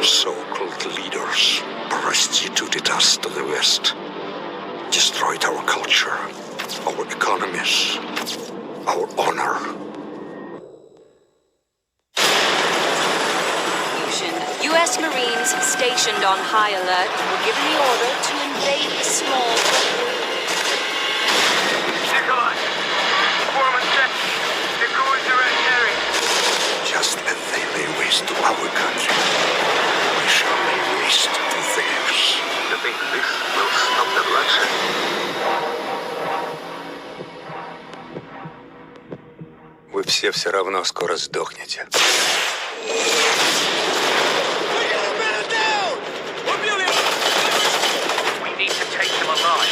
So-called leaders prostituted us to the West, destroyed our culture, our economies, our honor. U.S. Marines stationed on high alert were given the order to invade the small... Nikolai! Foreman check. The crew is direct area. Just as they lay waste to our country, we shall lay waste to theirs. You think this will stop the bloodshed? Вы все равно скоро сдохнете. We need to take him alive.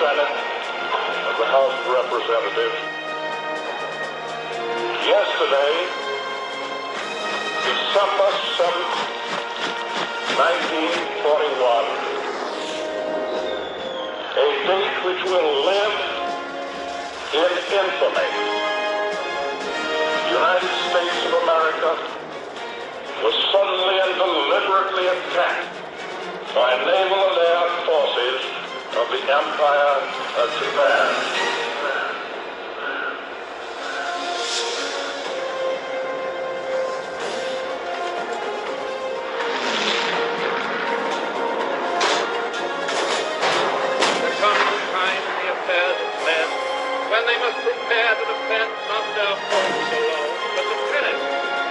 Senate of the House of Representatives. Yesterday, December 7th, 1941, a date which will live in infamy. The United States of America was suddenly and deliberately attacked by naval and air forces of the Empire of Japan. There comes a time in the affairs of men when they must prepare to defend not their homes alone, but the tenets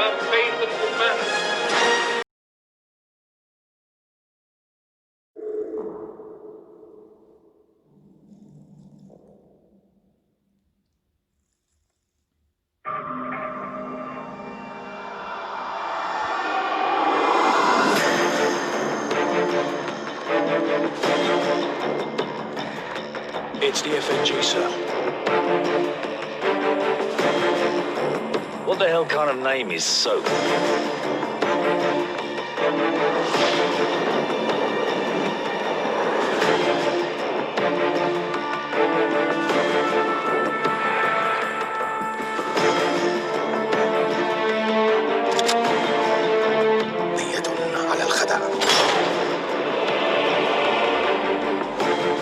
of faith and humanity. It's the FNG, sir. What the hell kind of name is Soap?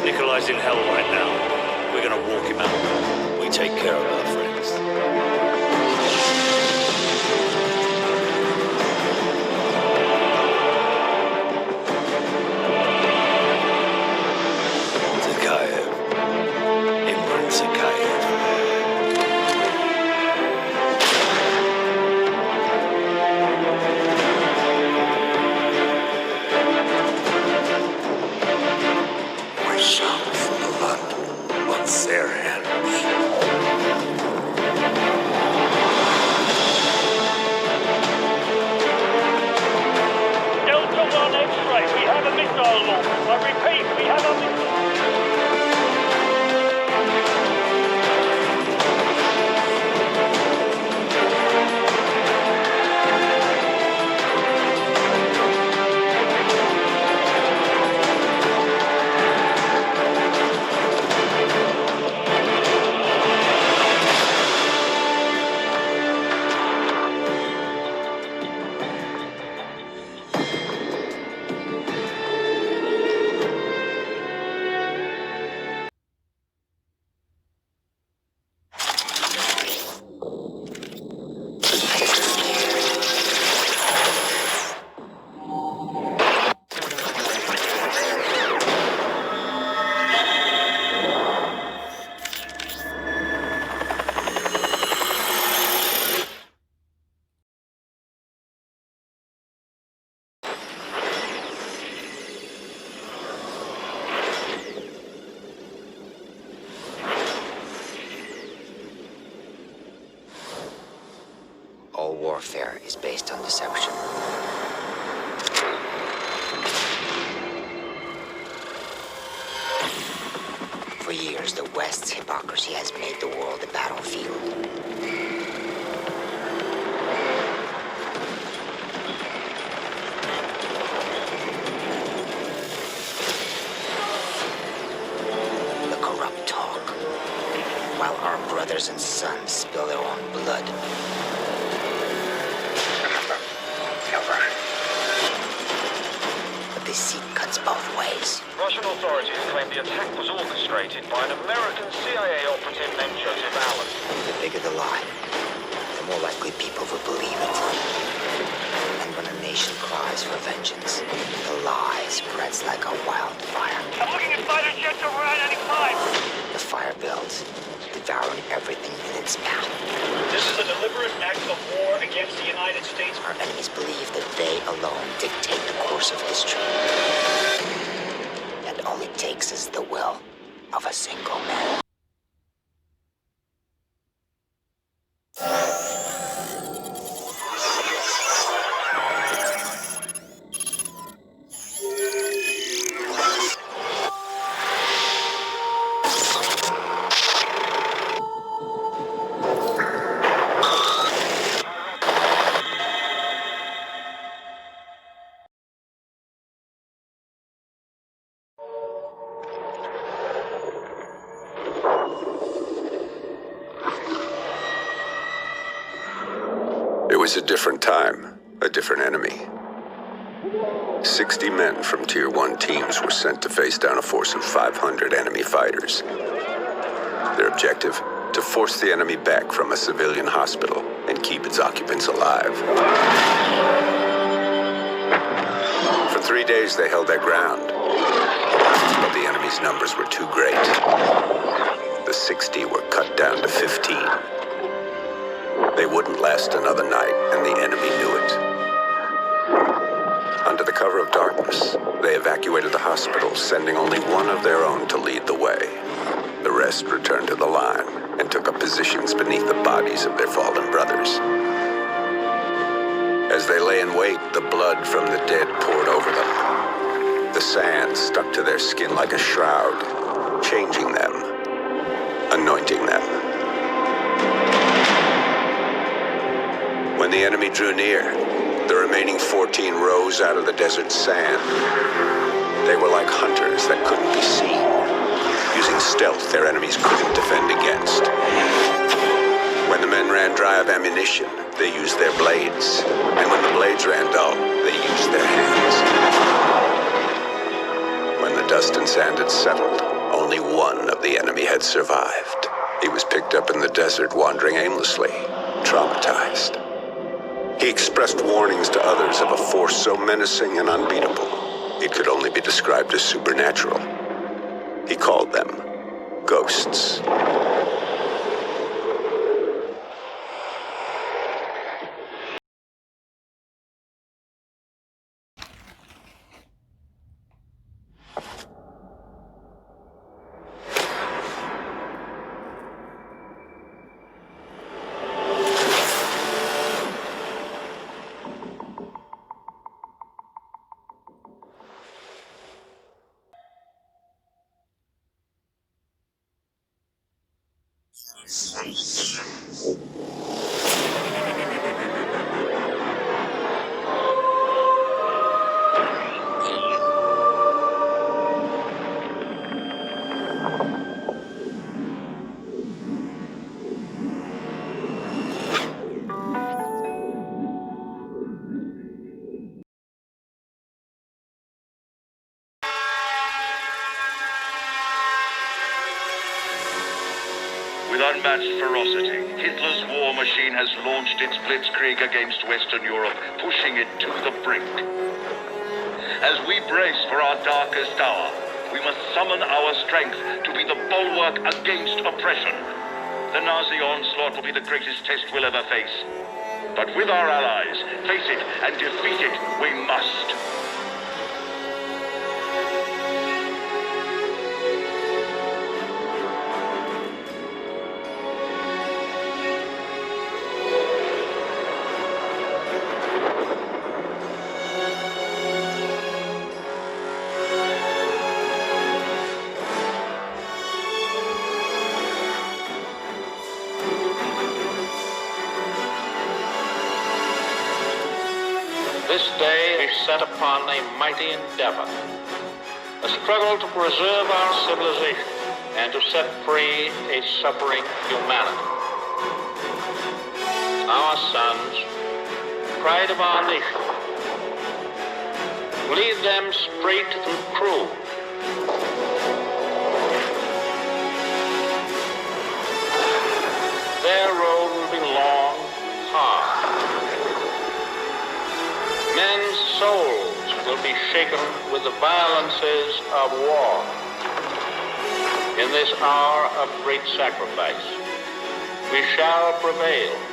Nikolai's in hell right now. We're gonna walk him out. We take care of our friends. Zakhaev. Imran Zakhaev. My son's blood on their hands. warfare is based on deception. For years, the West's hypocrisy has made the world a battlefield. While our brothers and sons spill their own blood. But deceit cuts both ways. Russian authorities claim the attack was orchestrated by an American CIA operative named Joseph Allen. The bigger the lie, the more likely people will believe it. And when a nation cries for vengeance, the lie spreads like a wildfire. I'm looking at fighter jets over at any time. The fire builds, devouring everything in its path. This is a deliberate act of war against the United States. Our enemies believe that they alone dictate the course of history. And all it takes is the will of a single man. It was a different time, a different enemy. 60 men from Tier 1 teams were sent to face down a force of 500 enemy fighters. Their objective? To force the enemy back from a civilian hospital and keep its occupants alive. For 3 days they held their ground, but the enemy's numbers were too great. The 60 were cut down to 15. They wouldn't last another night, and the enemy knew it. Under the cover of darkness, they evacuated the hospital, sending only one of their own to lead the way. The rest returned to the line and took up positions beneath the bodies of their fallen brothers. As they lay in wait, the blood from the dead poured over them. The sand stuck to their skin like a shroud, changing them, anointing them. When the enemy drew near, the remaining 14 rose out of the desert sand. They were like hunters that couldn't be seen, using stealth their enemies couldn't defend against. When the men ran dry of ammunition, they used their blades. And when the blades ran dull, they used their hands. When the dust and sand had settled, only one of the enemy had survived. He was picked up in the desert, wandering aimlessly, traumatized. He expressed warnings to others of a force so menacing and unbeatable, it could only be described as supernatural. He called them ghosts. With unmatched ferocity, Hitler's war machine has launched its blitzkrieg against Western Europe, pushing it to the brink. As we brace for our darkest hour, we must summon our strength to be the bulwark against oppression. The Nazi onslaught will be the greatest test we'll ever face. But with our allies, face it and defeat it we must. This day is set upon a mighty endeavor, a struggle to preserve our civilization and to set free a suffering humanity. Our sons, pride of our nation, lead them straight and true. Their road will be long, hard. Men's souls will be shaken with the violences of war. In this hour of great sacrifice, we shall prevail.